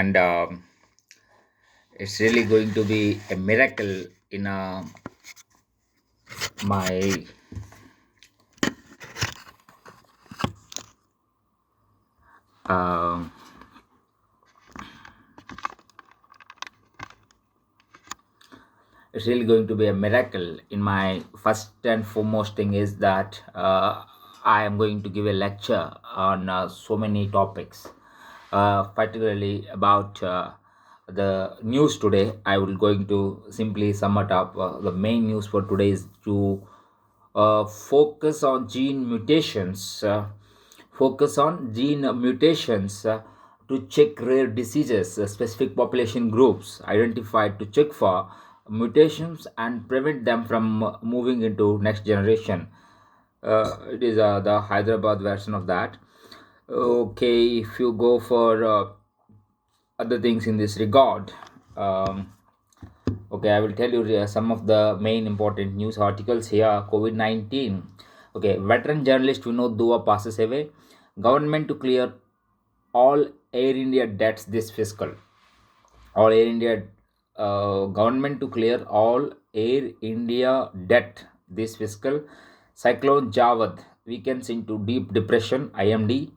and it's really going to be a miracle in my um it's really going to be a miracle in my first and foremost thing is that I am going to give a lecture on so many topics, particularly about the news today. I will going to simply sum it up. The main news for today is to focus on gene mutations. Focus on gene mutations to check rare diseases, specific population groups identified to check for mutations and prevent them from moving into next generation. It is the Hyderabad version of that. Okay, if you go for other things in this regard, um, okay, I will tell you some of the main important news articles here. COVID 19. Okay, veteran journalist Vinod Dua passes away. Government to clear all Air India debts this fiscal. All Air India government to clear all Air India debt this fiscal. Cyclone Javad weakens into deep depression. IMD.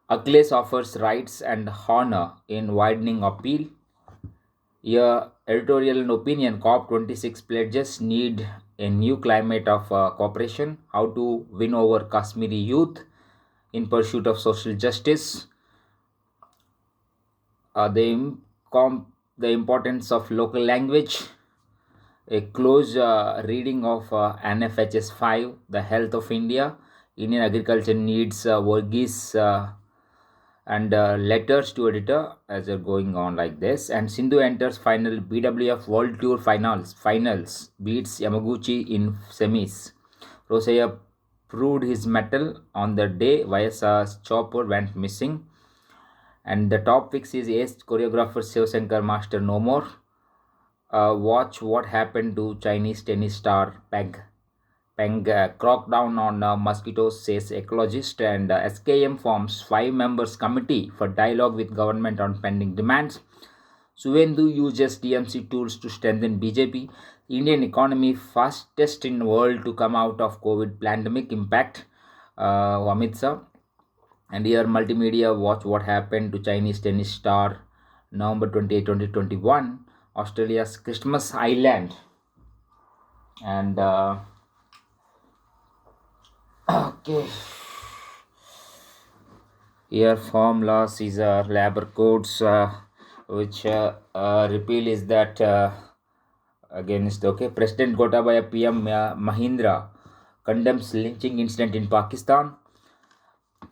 Achilles offers rights and honor in widening appeal. Yeah, editorial and opinion. COP26 pledges need a new climate of cooperation. How to win over Kashmiri youth in pursuit of social justice. The importance of local language. A close reading of NFHS 5, The Health of India. Indian agriculture needs Varghese and letters to editor as they're going on like this. And Sindhu enters final BWF World Tour finals beats Yamaguchi in semis. Rosaya proved his mettle on the day Vyas's chopper went missing. And the top fix is ace choreographer Shiv Shankar Master no more. Watch what happened to Chinese tennis star Peng cracked down on mosquitoes, says ecologist, and SKM forms 5 members committee for dialogue with government on pending demands. Suvendu uses TMC tools to strengthen BJP. Indian economy fastest in world to come out of COVID pandemic impact. Amit Shah. And here multimedia watch what happened to Chinese tennis star November 28, 2021. Australia's Christmas Island. And okay. Here formulas is labor codes which repeal is that against okay. President Gotabaya PM Mahindra condemns lynching incident in Pakistan.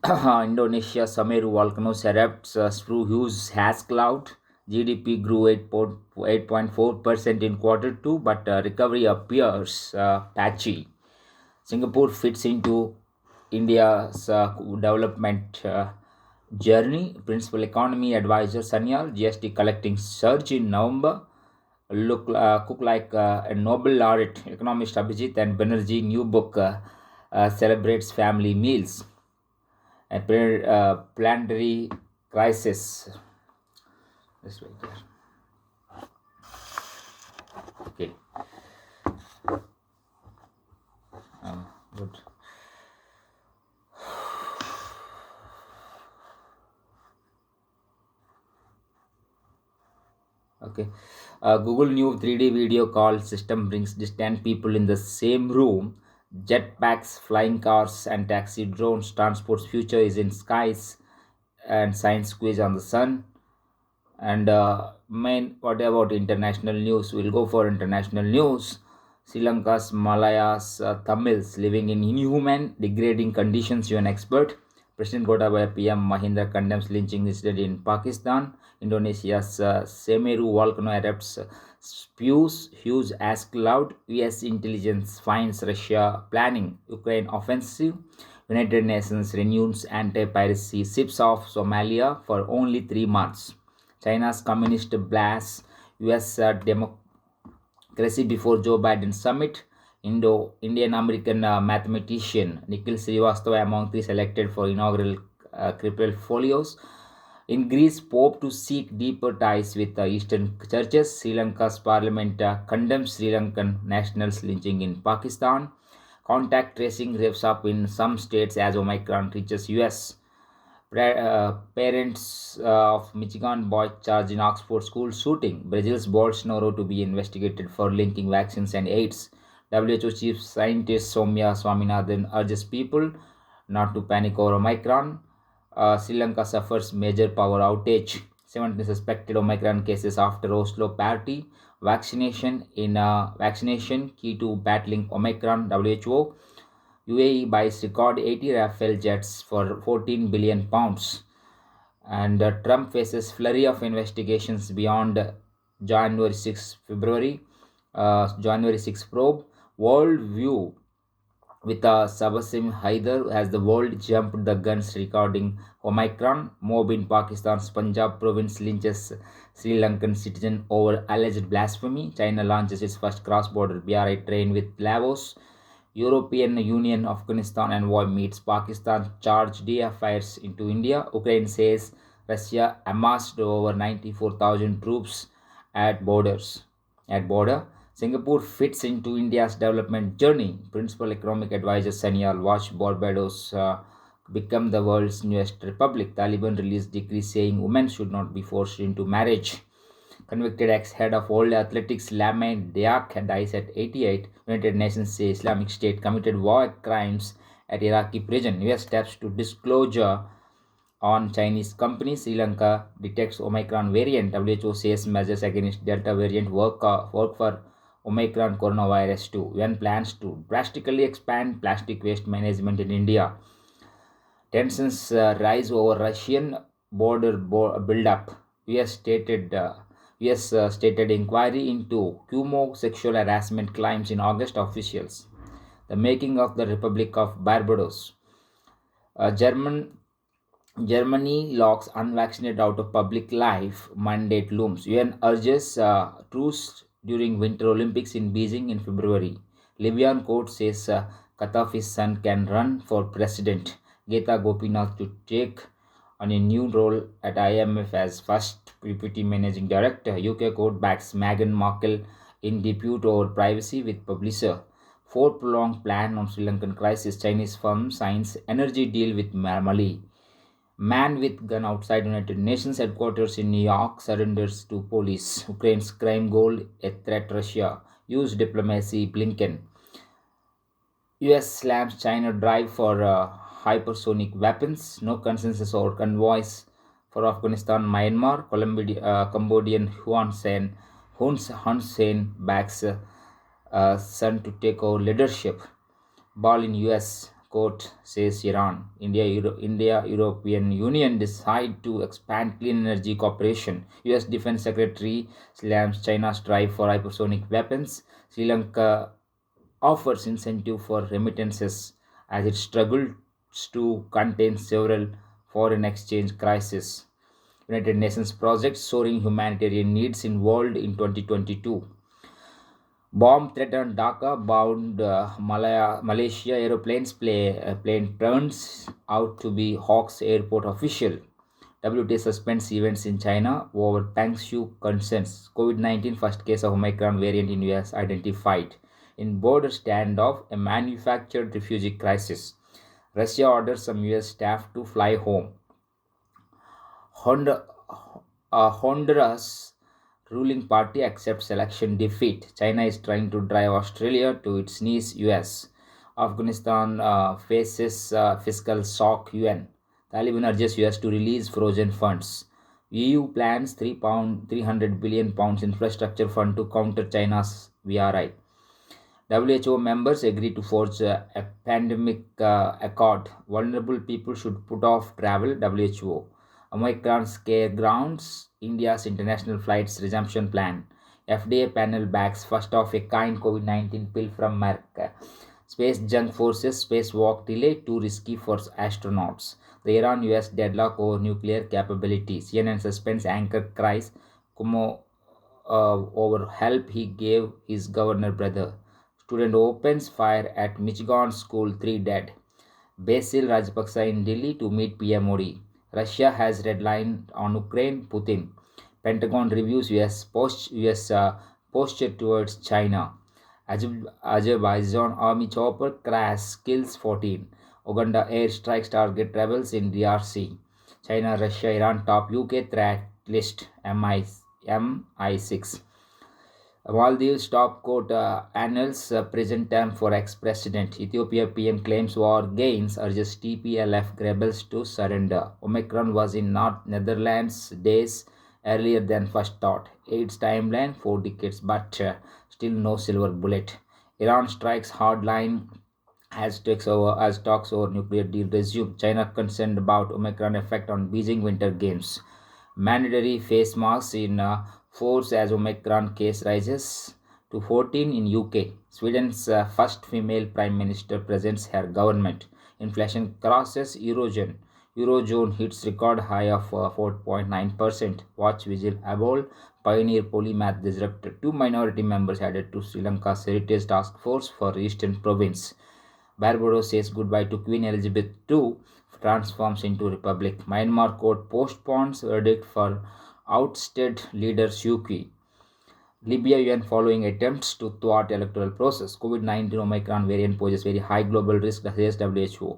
Indonesia Semeru volcanoes erupts through huge ash cloud. GDP grew 8.4% in Q2, but recovery appears patchy. Singapore fits into India's development journey. Principal economy advisor Sanyal, GST collecting surge in November. Cook like a Nobel laureate, economist Abhijit and Banerjee new book celebrates family meals. And planetary crisis. This right there. Okay. Good. Okay. Google new 3D video call system brings distant people in the same room. Jetpacks, flying cars, and taxi drones transports future is in skies, and science quiz on the sun. And what about international news? We'll go for international news. Sri Lanka's Malayas Tamils living in inhuman, degrading conditions. UN expert. President Gotabaya PM Mahindra condemns lynching incident in Pakistan. Indonesia's Semeru volcano erupts, spews huge ash cloud. US intelligence finds Russia planning Ukraine offensive. United Nations renews anti-piracy ships off Somalia for only 3 months. China's communist blasts US democracy before Joe Biden summit. Indian American mathematician Nikhil Srivastava among 3 selected for inaugural crippled folios. In Greece, Pope to seek deeper ties with the Eastern churches. Sri Lanka's parliament condemns Sri Lankan nationals lynching in Pakistan. Contact tracing revs up in some states as Omicron reaches US. Parents of Michigan boy charged in Oxford school shooting. Brazil's Bolsonaro to be investigated for linking vaccines and AIDS. WHO chief scientist Soumya Swaminathan urges people not to panic over Omicron. Sri Lanka suffers major power outage. 70 suspected Omicron cases after Oslo party. Vaccination key to battling Omicron. WHO. UAE buys record 80 Rafale jets for 14 billion pounds. And Trump faces flurry of investigations beyond January 6 February. January 6 probe. World view with Sabasim Haider as the world jumped the guns recording Omicron. Mob in Pakistan's Punjab province lynches Sri Lankan citizen over alleged blasphemy. China launches its first cross-border BRI train with Laos. European Union Afghanistan envoy meets Pakistan charge fires into India. Ukraine says Russia amassed over 94,000 troops at borders. At border, Singapore fits into India's development journey. Principal Economic Advisor Sanyal watch Barbados become the world's newest republic. Taliban released decree saying women should not be forced into marriage. Convicted ex-head of World Athletics Lamine Diak dies at 88. United Nations say Islamic State committed war crimes at Iraqi prison. US steps to disclosure on Chinese companies. Sri Lanka detects Omicron variant. WHO says measures against Delta variant work for Omicron coronavirus too. UN plans to drastically expand plastic waste management in India. Tensions rise over Russian border build-up. US stated inquiry into Cuomo sexual harassment claims in August. Officials. The making of the Republic of Barbados. Germany locks unvaccinated out of public life. Mandate looms. UN urges truce during Winter Olympics in Beijing in February. Libyan court says Gaddafi's son can run for president. Geta Gopinath to take on a new role at IMF as first deputy managing director. UK court backs Meghan Markle in dispute over privacy with publisher. 4 prolonged plan on Sri Lankan crisis. Chinese firm signs energy deal with Mali. Man with gun outside United Nations headquarters in New York surrenders to police. Ukraine's crime goal a threat Russia. Use diplomacy Blinken. US slams China drive for hypersonic weapons. No consensus over convoys for Afghanistan, Myanmar. Cambodian Hun Sen backs son to take over leadership. Ball in US court says Iran. India European Union decide to expand clean energy cooperation. US Defense Secretary slams China's drive for hypersonic weapons. Sri Lanka offers incentive for remittances as it struggles to contain several foreign exchange crises. United Nations projects soaring humanitarian needs in world in 2022. Bomb threat on Dhaka bound Malaysia aeroplanes plane turns out to be Hawks airport official. WTA suspends events in China over Tangshu concerns. COVID-19 first case of Omicron variant in US identified. In border standoff, a manufactured refugee crisis. Russia orders some US staff to fly home. Honduras ruling party accepts election defeat. China is trying to drive Australia to its knees. US. Afghanistan faces fiscal shock. UN. Taliban urges US to release frozen funds. EU plans £300 billion infrastructure fund to counter China's VRI. WHO members agree to forge a pandemic accord. Vulnerable people should put off travel. WHO. Omicron scare grounds India's international flights resumption plan. FDA panel backs first of a kind COVID-19 pill from Merck. Space junk forces spacewalk delay too risky for astronauts. The Iran-US deadlock over nuclear capabilities. CNN suspends anchor cries Kumo over help he gave his governor brother. Student opens fire at Michigan school, 3 dead. Basil Rajapaksa in Delhi to meet PM Modi. Russia has redlined on Ukraine. Putin. Pentagon reviews US posture towards China. Azerbaijan army chopper crash kills 14. Uganda air strikes target rebels in DRC. China, Russia, Iran top UK threat list MI6. Maldives top court annals present term for ex-president. Ethiopia PM claims war gains, urges TPLF rebels to surrender. Omicron was in North Netherlands days earlier than first thought. AIDS timeline 4 decades, but still no silver bullet. Iran strikes hardline as talks over nuclear deal resume. China concerned about Omicron effect on Beijing Winter Games. Mandatory face masks in force as Omicron case rises to 14 in UK. Sweden's first female prime minister presents her government. Inflation crosses Eurozone. Eurozone hits record high of 4.9%. Watch vigil abol. Pioneer polymath disrupted. Two minority members added to Sri Lanka's heritage task force for Eastern province. Barbados says goodbye to Queen Elizabeth II, transforms into republic. Myanmar court postpones verdict for ousted leader Suu Kyi. Libya UN following attempts to thwart electoral process. COVID-19 Omicron variant poses very high global risk, says WHO.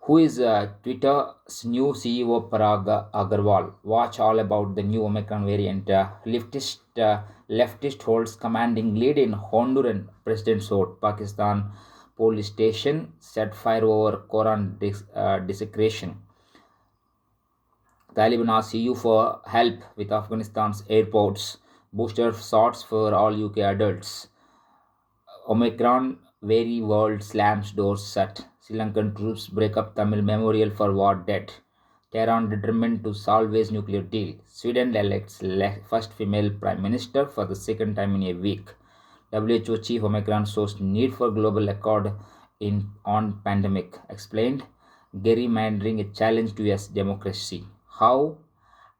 Who is Twitter's new CEO Parag Agarwal? Watch all about the new Omicron variant. Leftist holds commanding lead in Honduran president's vote. Pakistan police station set fire over Quran desecration. Taliban asks EU for help with Afghanistan's airports. Booster shots for all UK adults. Omicron very world slams doors shut. Sri Lankan troops break up Tamil memorial for war dead. Tehran determined to salvage nuclear deal. Sweden elects first female prime minister for the second time in a week. WHO chief Omicron shows need for global accord on pandemic. Explained gerrymandering a challenge to US democracy. How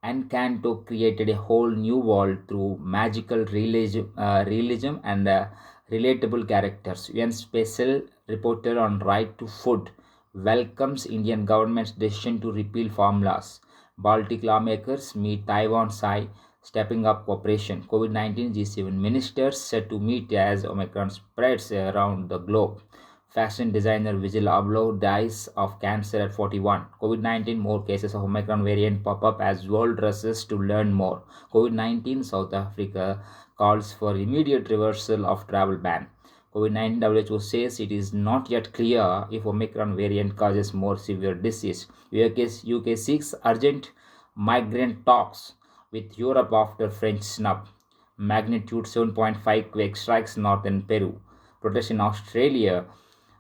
Encanto created a whole new world through magical realism and relatable characters. UN special reporter on right to food welcomes Indian government's decision to repeal formulas. Baltic lawmakers meet Taiwan Tsai, stepping up cooperation. COVID-19 G7 ministers set to meet as Omicron spreads around the globe. Fashion designer Vijay Abloh dies of cancer at 41. COVID-19 more cases of Omicron variant pop up as world rushes to learn more. COVID-19 South Africa calls for immediate reversal of travel ban. COVID-19 WHO says it is not yet clear if Omicron variant causes more severe disease. UK seeks urgent migrant talks with Europe after French snub. Magnitude 7.5 quake strikes northern Peru. Protests in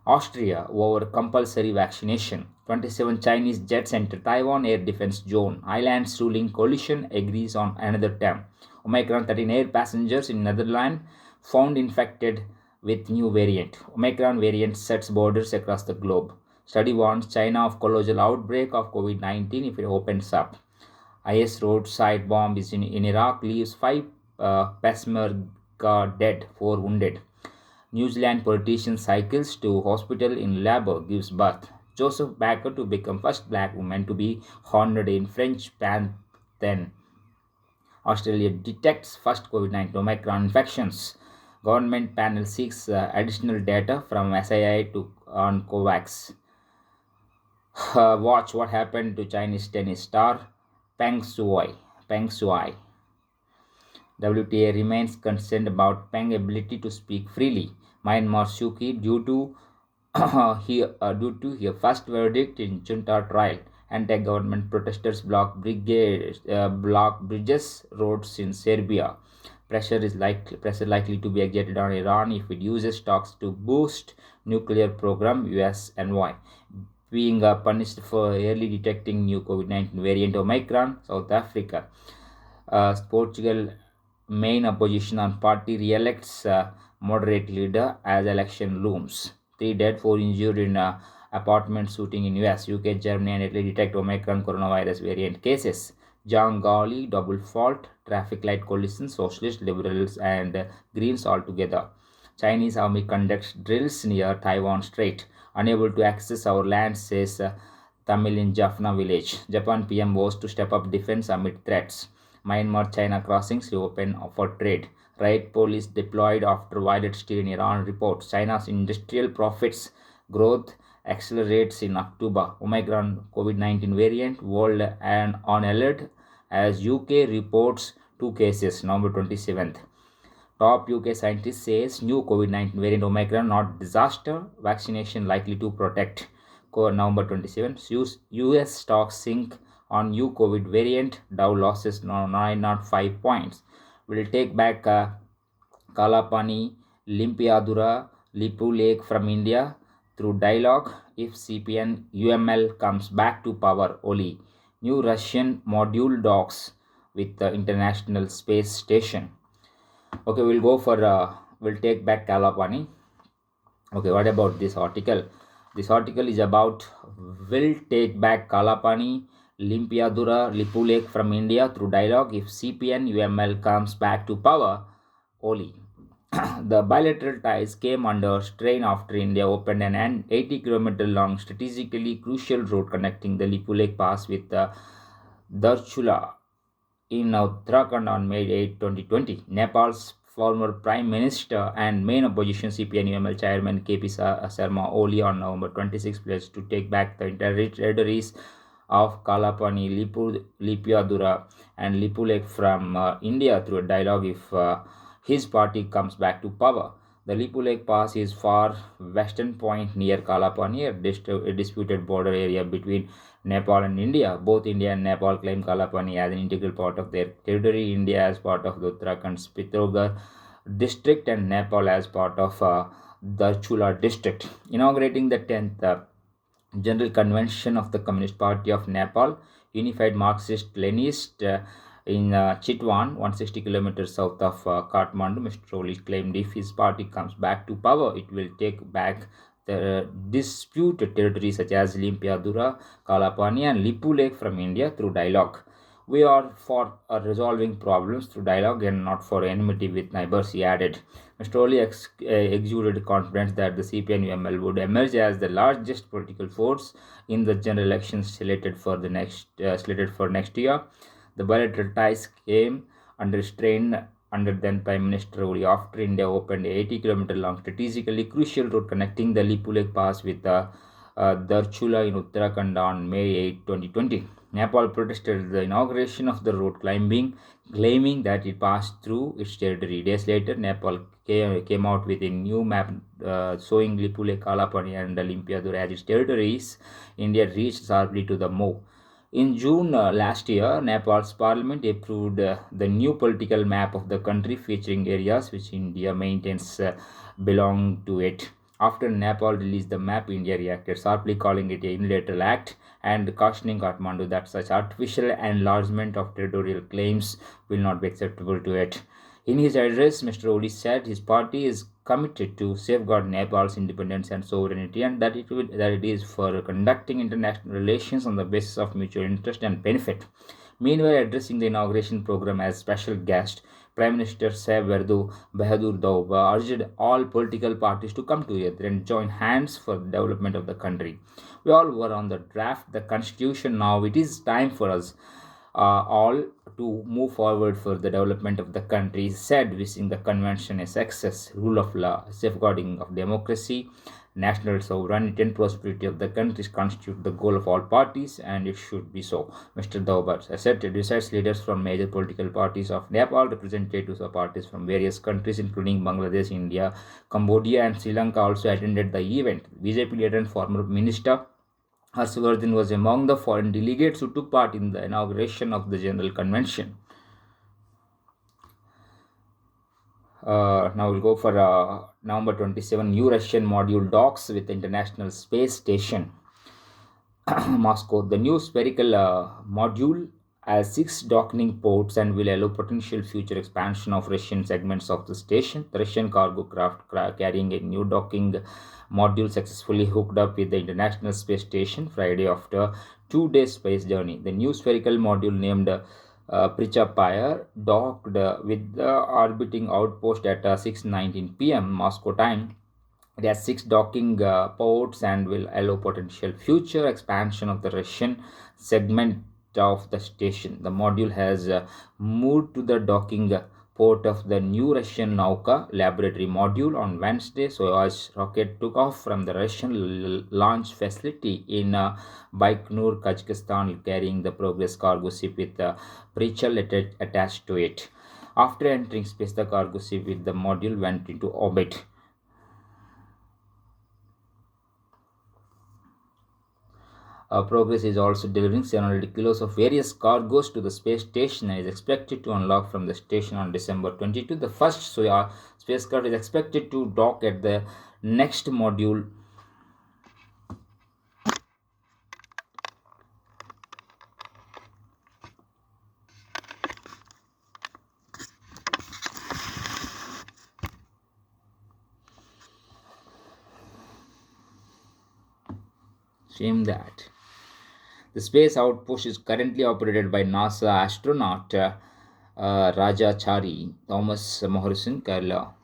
Austria over compulsory vaccination. 27 Chinese jets enter Taiwan air defense zone. Islands ruling coalition agrees on another term. Omicron 13 air passengers in Netherlands found infected with new variant. Omicron variant sets borders across the globe. Study warns China of colossal outbreak of COVID-19 if it opens up. IS roadside bomb is in Iraq leaves 5 Peshmerga dead, 4 wounded. New Zealand politician cycles to hospital in labor, gives birth. Joseph Baker to become first black woman to be honored in French Pantheon. Australia detects first COVID-19 Omicron infections. Government panel seeks additional data from SII on COVAX. Watch what happened to Chinese tennis star Peng Shuai. WTA remains concerned about Peng's ability to speak freely. Myanmar Suu Kyi due to her first verdict in junta trial. Anti-government protesters block bridges, roads in Serbia. Pressure likely to be exerted on Iran if it uses talks to boost nuclear program. US envoy being punished for early detecting new COVID-19 variant Omicron. South Africa. Portugal main opposition on party re-elects moderate leader as election looms. 3 dead, 4 injured in apartment shooting in US, UK, Germany, and Italy detect Omicron coronavirus variant cases. John Gawley, double fault, traffic light collision, socialists, liberals, and Greens all together. Chinese army conducts drills near Taiwan Strait. Unable to access our land, says Tamil in Jaffna village. Japan PM vows to step up defense amid threats. Myanmar China crossings reopen for trade. Riot police deployed after violent steel in Iran reports. China's industrial profits growth accelerates in October. Omicron COVID-19 variant world and on alert as UK reports two cases November 27th. Top UK scientist says new COVID-19 variant Omicron not disaster, vaccination likely to protect. November 27. US stocks sink on new COVID variant, Dow losses 905 points. We'll take back Kalapani, Limpiadura, Lipu Lake from India through dialogue if CPN UML comes back to power. Oli. New Russian module docks with the International Space Station. Okay, we'll take back Kalapani. Okay, what about this article? This article is about will take back Kalapani, Limpiadura, Lipu Lake from India through dialogue if CPN UML comes back to power. Oli. The bilateral ties came under strain after India opened an 80-kilometer long strategically crucial road connecting the Lipu Lake Pass with Darchula in Uttarakhand on May 8, 2020. Nepal's former Prime Minister and main opposition CPN-UML chairman KP Sharma Oli on November 26 pledged to take back the territories of Kalapani, Lipiadura and Lipu Lake from India through a dialogue if his party comes back to power. The Lipu Lake Pass is far western point near Kalapani, a disputed border area between Nepal and India. Both India and Nepal claim Kalapani as an integral part of their territory. India as part of the Uttarakhand's Pithogarh district and Nepal as part of Darchula district. Inaugurating the 10th General Convention of the Communist Party of Nepal, Unified Marxist-Leninist in Chitwan, 160 kilometers south of Kathmandu. Mr. Oli claimed if his party comes back to power, it will take back the disputed territories such as Limpiadura, Kalapani and Lipu Lake from India through dialogue. We are for resolving problems through dialogue and not for enmity with neighbors, he added. Mr. Oli exuded confidence that the CPN-UML would emerge as the largest political force in the general elections slated for next year. The bilateral ties came under strain under then Prime Minister Oli after India opened a 80-kilometer long strategically crucial road connecting the Lipu Lake Pass with Darchula in Uttarakhand on May 8, 2020. Nepal protested the inauguration of the road, claiming that it passed through its territory. Days later, Nepal came out with a new map showing Lipu Lake, Kalapani and Limpiadura as its territories. India reached sharply to the move. In June last year, Nepal's parliament approved the new political map of the country featuring areas which India maintains belong to it. After Nepal released the map, India reacted sharply, calling it a unilateral act and cautioning Kathmandu that such artificial enlargement of territorial claims will not be acceptable to it. In his address, Mr. Oli said his party is committed to safeguard Nepal's independence and sovereignty and that it is for conducting international relations on the basis of mutual interest and benefit. Meanwhile, addressing the inauguration program as special guest, Prime Minister Sahib Bahadur Daubba urged all political parties to come together and join hands for the development of the country. We all were on the draft the constitution. Now it is time for us all to move forward for the development of the country, said, wishing the convention a success, rule of law, safeguarding of democracy, national sovereignty and prosperity of the country constitute the goal of all parties and it should be so. Mr. Daubert asserted. Besides leaders from major political parties of Nepal, representatives of parties from various countries including Bangladesh, India, Cambodia and Sri Lanka also attended the event. BJP leader and former minister Harshvardhan was among the foreign delegates who took part in the inauguration of the General Convention. Now we'll go for November 27, new Russian module docks with International Space Station. Moscow. The new spherical module has 6 docking ports and will allow potential future expansion of Russian segments of the station. The Russian cargo craft carrying a new docking module successfully hooked up with the International Space Station Friday after 2-day space journey. The new spherical module named Prichapaya docked with the orbiting outpost at 6:19 p.m. Moscow time. It has six docking ports and will allow potential future expansion of the Russian segment of the station. The module has moved to the docking port of the new Russian Nauka laboratory module on Wednesday. Soyuz rocket took off from the Russian launch facility in Baikonur, Kazakhstan, carrying the Progress cargo ship with the Prichal attached to it. After entering space, the cargo ship with the module went into orbit. Progress is also delivering 700 kilos of various cargoes to the space station and is expected to unlock from the station on December 22. The first Soyuz spacecraft is expected to dock at the next module. Shame that. The space outpost is currently operated by NASA astronaut Rajachari Thomas Morrison Kerala.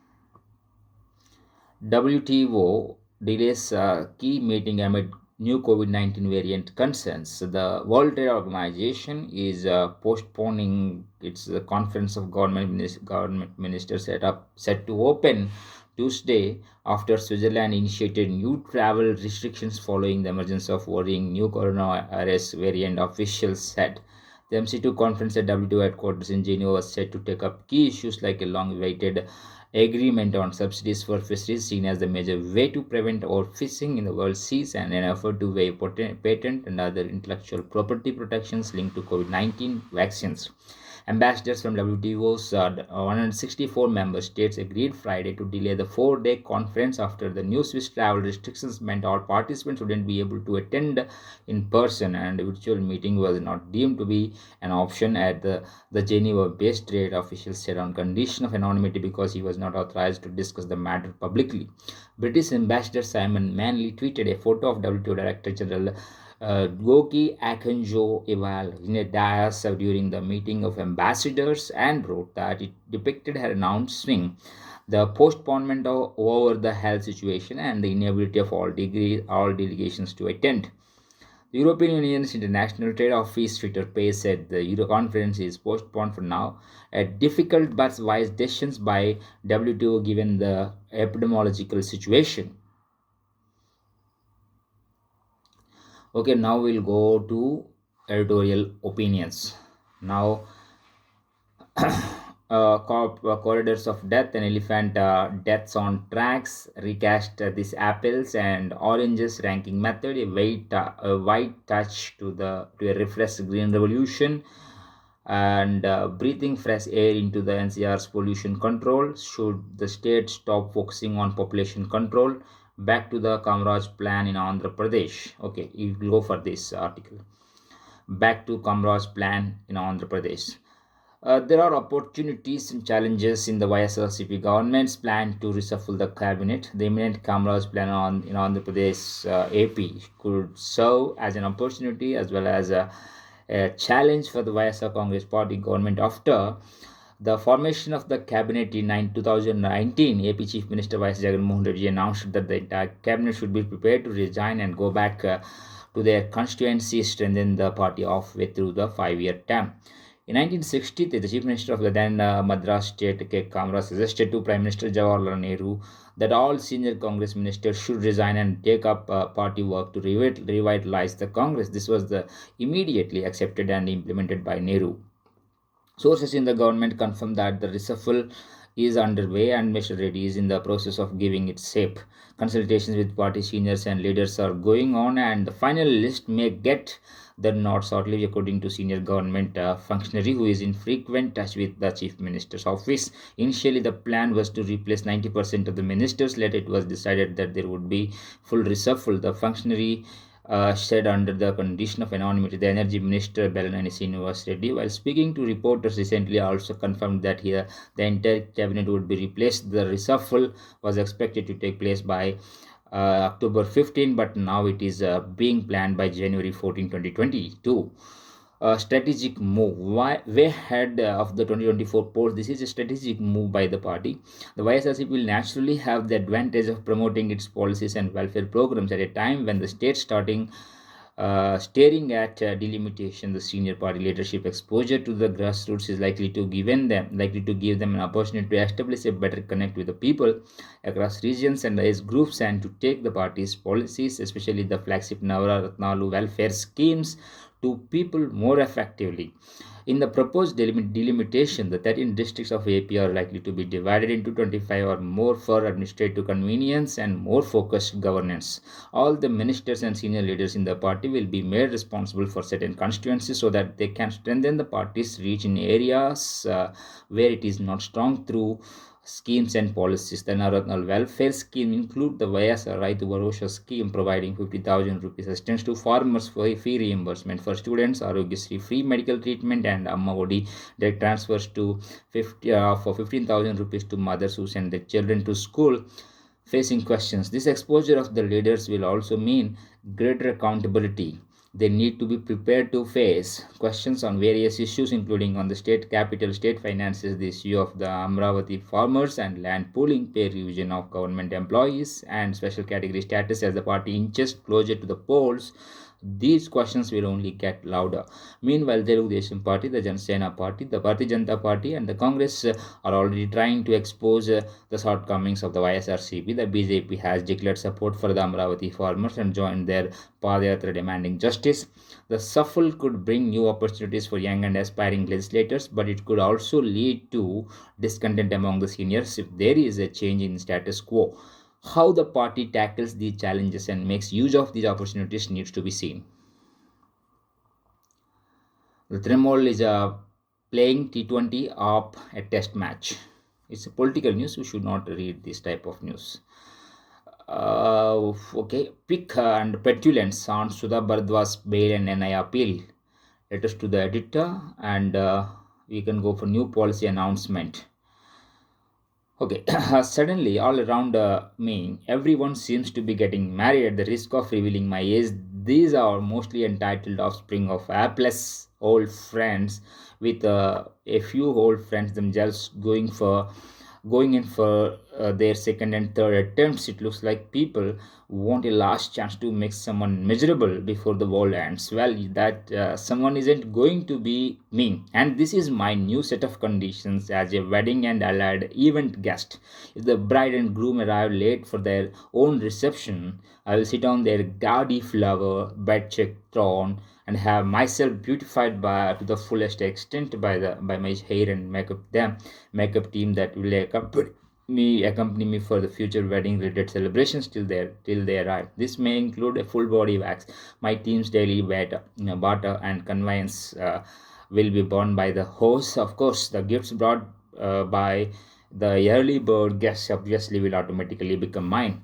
WTO delays a key meeting amid new COVID 19 variant concerns. The World Trade Organization is postponing its conference of government ministers set to open Tuesday after Switzerland initiated new travel restrictions following the emergence of worrying new coronavirus variant, officials said. The MC2 conference at WTO headquarters in Geneva was set to take up key issues like a long awaited agreement on subsidies for fisheries, seen as the major way to prevent overfishing in the world seas, and an effort to waive patent and other intellectual property protections linked to COVID 19 vaccines. Ambassadors from WTO's 164 member states agreed Friday to delay the 4-day conference after the new Swiss travel restrictions meant all participants wouldn't be able to attend in person, and the virtual meeting was not deemed to be an option at the Geneva-based trade official said on condition of anonymity because he was not authorized to discuss the matter publicly. British Ambassador Simon Manley tweeted a photo of WTO Director General Goki Akinjo-Iweala in a dais during the meeting of ambassadors and wrote that it depicted her announcing the postponement over the health situation and the inability of all delegations to attend. The European Union's International Trade Office Twitter page said the Euro conference is postponed for now, a difficult but wise decision by WTO given the epidemiological situation. Okay, now we'll go to editorial opinions. Now, corridors of death and elephant deaths on tracks recast these apples and oranges ranking method, a white touch to a refreshed green revolution, and breathing fresh air into the NCR's pollution control. Should the state stop focusing on population control? Back to the Kamraj plan in Andhra Pradesh. Okay, you go for this article. Back to Kamraj plan in Andhra Pradesh. There are opportunities and challenges in the YSRCP government's plan to reshuffle the cabinet. The imminent Kamraj plan in Andhra Pradesh AP could serve as an opportunity as well as a challenge for the YSR Congress Party government after the formation of the cabinet in 2019. AP Chief Minister Y.S. Jagan Mohan Reddy announced that the entire cabinet should be prepared to resign and go back to their constituency, strengthen the party halfway through the 5-year term. In 1963, the Chief Minister of the then Madras state, K. Kamra, suggested to Prime Minister Jawaharlal Nehru that all senior Congress ministers should resign and take up party work to revitalize the Congress. This was immediately accepted and implemented by Nehru. Sources in the government confirm that the reshuffle is underway and Mr. Reddy is in the process of giving it shape. Consultations with party seniors and leaders are going on, and the final list may get the nod shortly, according to senior government functionary who is in frequent touch with the Chief Minister's office. Initially, the plan was to replace 90% of the ministers. Later, it was decided that there would be full reshuffle. The functionary said under the condition of anonymity. The Energy Minister Belanani Srinivas Reddy, while speaking to reporters recently, also confirmed that here the entire cabinet would be replaced. The reshuffle was expected to take place by October 15, but now it is being planned by January 14, 2022. strategic move. Why way ahead of the 2024 polls? This is a strategic move by the party. The YSRC will naturally have the advantage of promoting its policies and welfare programs at a time when the state starting staring at delimitation. The senior party leadership exposure to the grassroots is likely to give them an opportunity to establish a better connect with the people across regions and age groups, and to take the party's policies, especially the flagship Navaratnalu welfare schemes, to people more effectively. In the proposed delimitation, the 13 districts of AP are likely to be divided into 25 or more for administrative convenience and more focused governance. All the ministers and senior leaders in the party will be made responsible for certain constituencies so that they can strengthen the party's reach in areas where it is not strong through schemes and policies. The Navaratna welfare scheme include the Vyasa Raitu Bharosha scheme, providing 50,000 rupees assistance to farmers for fee reimbursement for students, Arogyasri free medical treatment, and Amma Odi direct transfers to 15,000 rupees to mothers who send their children to school facing questions. This exposure of the leaders will also mean greater accountability. They need to be prepared to face questions on various issues, including on the state capital, state finances, the issue of the Amravati farmers and land pooling, pay revision of government employees, and special category status as the party inches closer to the polls. These questions will only get louder. Meanwhile, Telugu Desam Party, the Janasena Party, the Bharatiya Janata Party, and the Congress are already trying to expose the shortcomings of the YSRCP. The BJP has declared support for the Amravati farmers and joined their Padayatra demanding justice. The shuffle could bring new opportunities for young and aspiring legislators, but it could also lead to discontent among the seniors if there is a change in status quo. How the party tackles these challenges and makes use of these opportunities needs to be seen. The Tremol is playing T20 up a test match. It's a political news. We should not read this type of news. Okay, pick and petulance on Sudha Bharadwaj's bail and NI appeal. Letters to the editor, and we can go for new policy announcement. Okay, suddenly all around me, everyone seems to be getting married at the risk of revealing my age. These are mostly entitled offspring of apless old friends, with a few old friends themselves going in for their second and third attempts. It looks like people want a last chance to make someone miserable before the world ends. Well, that someone isn't going to be me, and this is my new set of conditions as a wedding and allied event guest. If the bride and groom arrive late for their own reception, I will sit on their gaudy flower bed check throne and have myself beautified by to the fullest extent by my hair and makeup team that will accompany me for the future wedding related celebrations till they arrive. This may include a full body wax. My team's daily butter and conveyance will be borne by the host. Of course, the gifts brought by the early bird guests obviously will automatically become mine.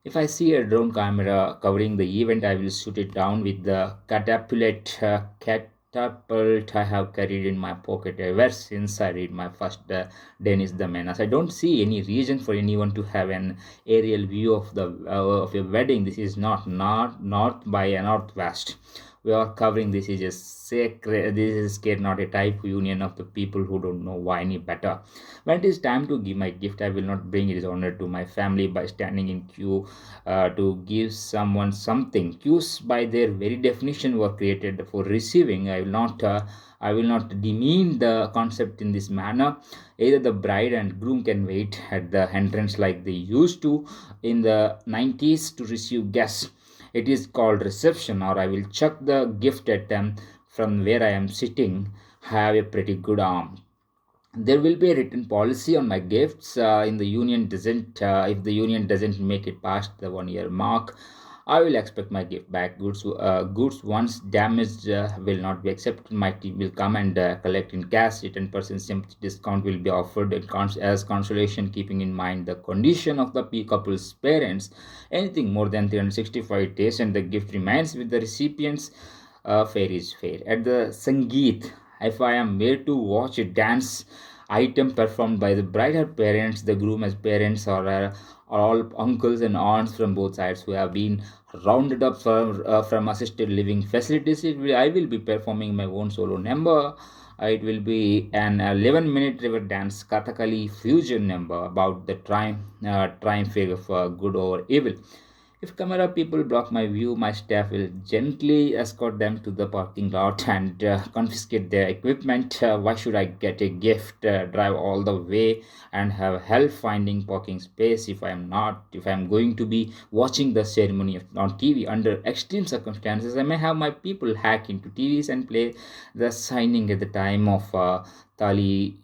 If I see a drone camera covering the event, I will shoot it down with the catapult I have carried in my pocket ever since I read my first Dennis the Menace. I don't see any reason for anyone to have an aerial view of a wedding. This is not north by a northwest. We are covering this is a sacred. This is scared, not a type union of the people who don't know why any better. When it is time to give my gift, I will not bring it honor to my family by standing in queue to give someone something. Queues, by their very definition, were created for receiving. I will not demean the concept in this manner. Either the bride and groom can wait at the entrance like they used to in the 90s to receive guests. It is called reception, or I will chuck the gift at them from where I am sitting. Have a pretty good arm. There will be a written policy on my gifts. In the union doesn't If the union doesn't make it past the 1 year mark, I will expect my gift back. Goods once damaged will not be accepted. My team will come and collect in cash. A 10% sympathy discount will be offered as consolation, keeping in mind the condition of the couple's parents. Anything more than 365 days and the gift remains with the recipients, fair is fair. At the Sangeet, if I am made to watch a dance item performed by the bride, her parents, the groom as parents, are all uncles and aunts from both sides who have been rounded up from assisted living facilities. I will be performing my own solo number. It will be an 11-minute river dance Kathakali fusion number about the triumph of good over evil. If camera people block my view, my staff will gently escort them to the parking lot and confiscate their equipment. Why should I get a gift, drive all the way, and have help finding parking space if I'm going to be watching the ceremony on TV under extreme circumstances? I may have my people hack into TVs and play the signing at the time of Thali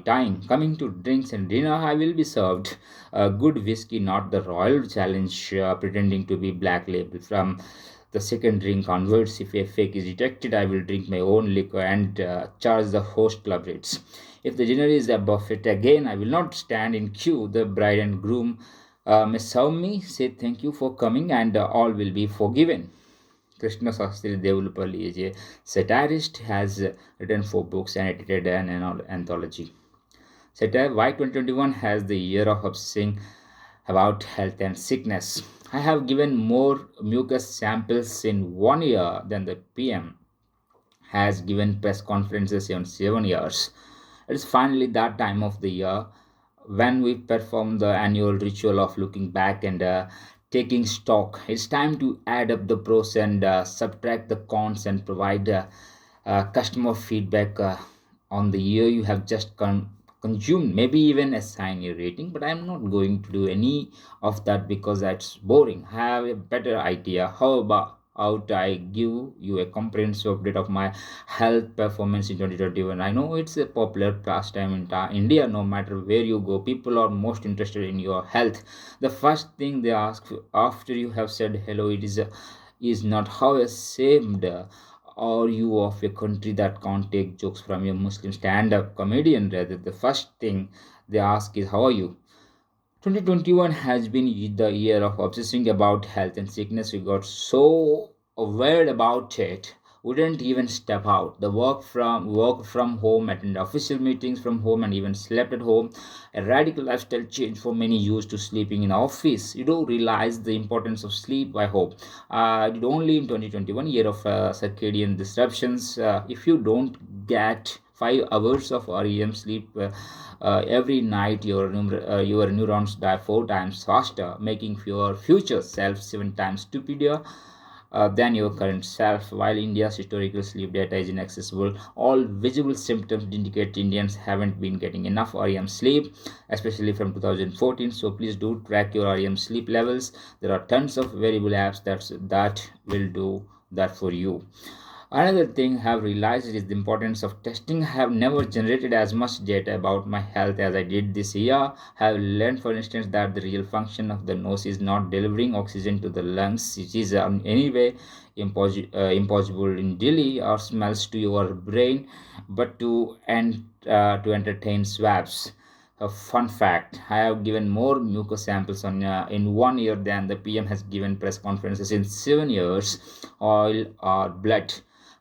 time. Coming to drinks and dinner, I will be served good whiskey, not the Royal Challenge pretending to be black label. From the second drink onwards, if a fake is detected, I will drink my own liquor and charge the host club rates. If the dinner is a buffet again, I will not stand in queue. The bride and groom may serve me, say thank you for coming, and all will be forgiven. Krishna Sastri Devulapalli is a satirist, has written 4 books and edited an anthology. Satire Why 2021 has the year of obsessing about health and sickness. I have given more mucus samples in 1 year than the PM has given press conferences in 7 years. It's finally that time of the year when we perform the annual ritual of looking back and taking stock. It's time to add up the pros and subtract the cons and provide customer feedback on the year you have just consumed. Maybe even assign a rating, but I'm not going to do any of that because that's boring. I have a better idea. How about out I give you a comprehensive update of my health performance in 2021. I know it's a popular pastime in India. No matter where you go, people are most interested in your health. The first thing they ask after you have said hello, is not how ashamed are you of a country that can't take jokes from a Muslim stand-up comedian. Rather, the first thing they ask is how are you. 2021 has been the year of obsessing about health and sickness. We got so worried about it, wouldn't even step out. The work from home, attend official meetings from home, and even slept at home. A radical lifestyle change for many used to sleeping in office. You don't realize the importance of sleep. I hope. Did only in 2021 year of circadian disruptions. If you don't get 5 hours of REM sleep every night, your neurons die 4 times faster, making your future self 7 times stupider than your current self. While India's historical sleep data is inaccessible, all visible symptoms indicate Indians haven't been getting enough REM sleep, especially from 2014. So please do track your REM sleep levels. There are tons of variable apps that will do that for you. Another thing I have realized is the importance of testing. I have never generated as much data about my health as I did this year. I have learned, for instance, that the real function of the nose is not delivering oxygen to the lungs. It is in any way impossible in Delhi or smells to your brain, but to entertain swabs. A fun fact: I have given more mucus samples in 1 year than the PM has given press conferences in 7 years. Oil or blood.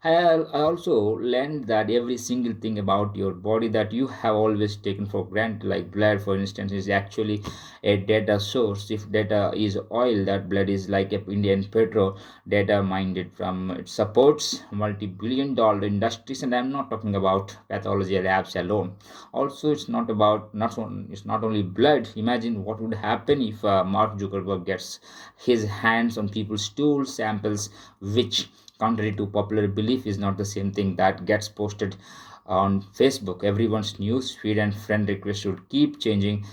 I also learned that every single thing about your body that you have always taken for granted, like blood, for instance, is actually a data source. If data is oil, that blood is like a Indian petrol data mined from. It supports multi-billion-dollar industries, and I'm not talking about pathology labs alone. Also, it's not only blood. Imagine what would happen if Mark Zuckerberg gets his hands on people's stool samples, which, contrary to popular belief, is not the same thing that gets posted on Facebook. Everyone's news feed and friend request should keep changing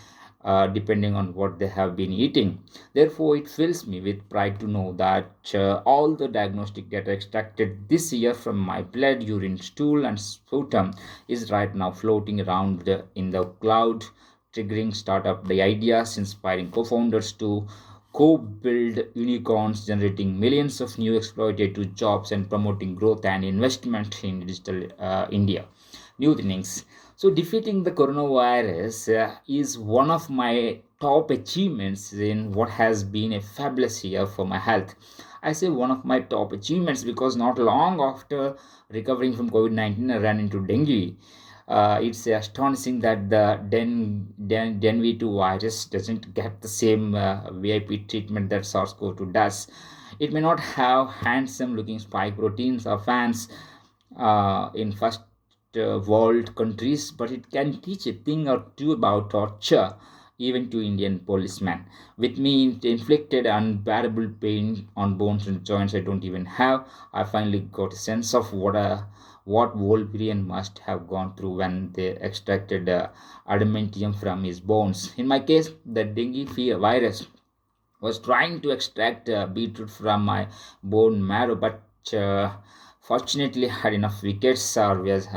depending on what they have been eating. Therefore, it fills me with pride to know that all the diagnostic data extracted this year from my blood, urine, stool, and sputum is right now floating around in the cloud, triggering startup the ideas, inspiring co-founders to co-build unicorns, generating millions of new exploitative jobs, and promoting growth and investment in digital India. New things. So defeating the coronavirus is one of my top achievements in what has been a fabulous year for my health. I say one of my top achievements because not long after recovering from COVID-19, I ran into dengue. It's astonishing that the Den V2 virus doesn't get the same VIP treatment that SARS-CoV-2 does. It may not have handsome looking spike proteins or fans in first world countries, but it can teach a thing or two about torture, even to Indian policemen. With me, it inflicted unbearable pain on bones and joints I don't even have. I finally got a sense of what Wolverine must have gone through when they extracted adamantium from his bones. In my case, the dengue fever virus was trying to extract beetroot from my bone marrow, but fortunately had enough wickets service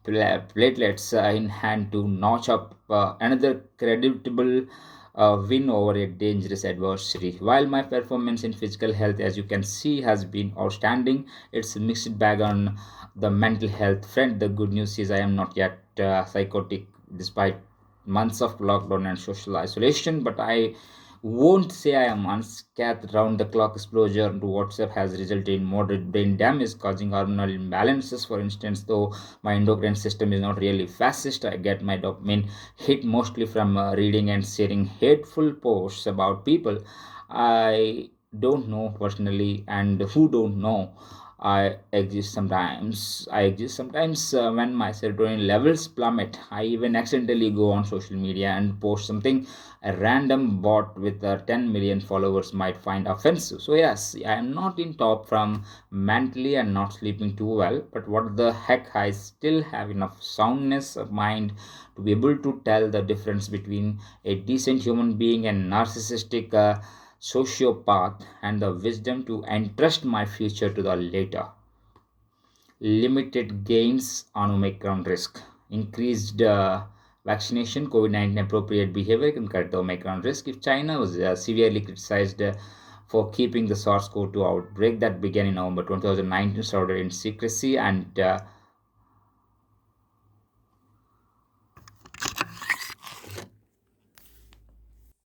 platelets in hand to notch up another creditable win over a dangerous adversary. While my performance in physical health, as you can see, has been outstanding, it's a mixed bag on the mental health front. The good news is I am not yet psychotic despite months of lockdown and social isolation, but I won't say I am unscathed. Round the clock exposure to WhatsApp has resulted in moderate brain damage, causing hormonal imbalances. For instance, though my endocrine system is not really fascist, I get my dopamine hit mostly from reading and sharing hateful posts about people I don't know personally and who don't know. I exist sometimes when my serotonin levels plummet. I even accidentally go on social media and post something a random bot with 10 million followers might find offensive. So yes, I am not in top from mentally and not sleeping too well, but what the heck, I still have enough soundness of mind to be able to tell the difference between a decent human being and narcissistic sociopath, and the wisdom to entrust my future to the later. Limited gains on Omicron risk. Increased vaccination, COVID 19 appropriate behavior can cut the Omicron risk. If China was severely criticized for keeping the SARS CoV 2 outbreak that began in November 2019, started in secrecy, and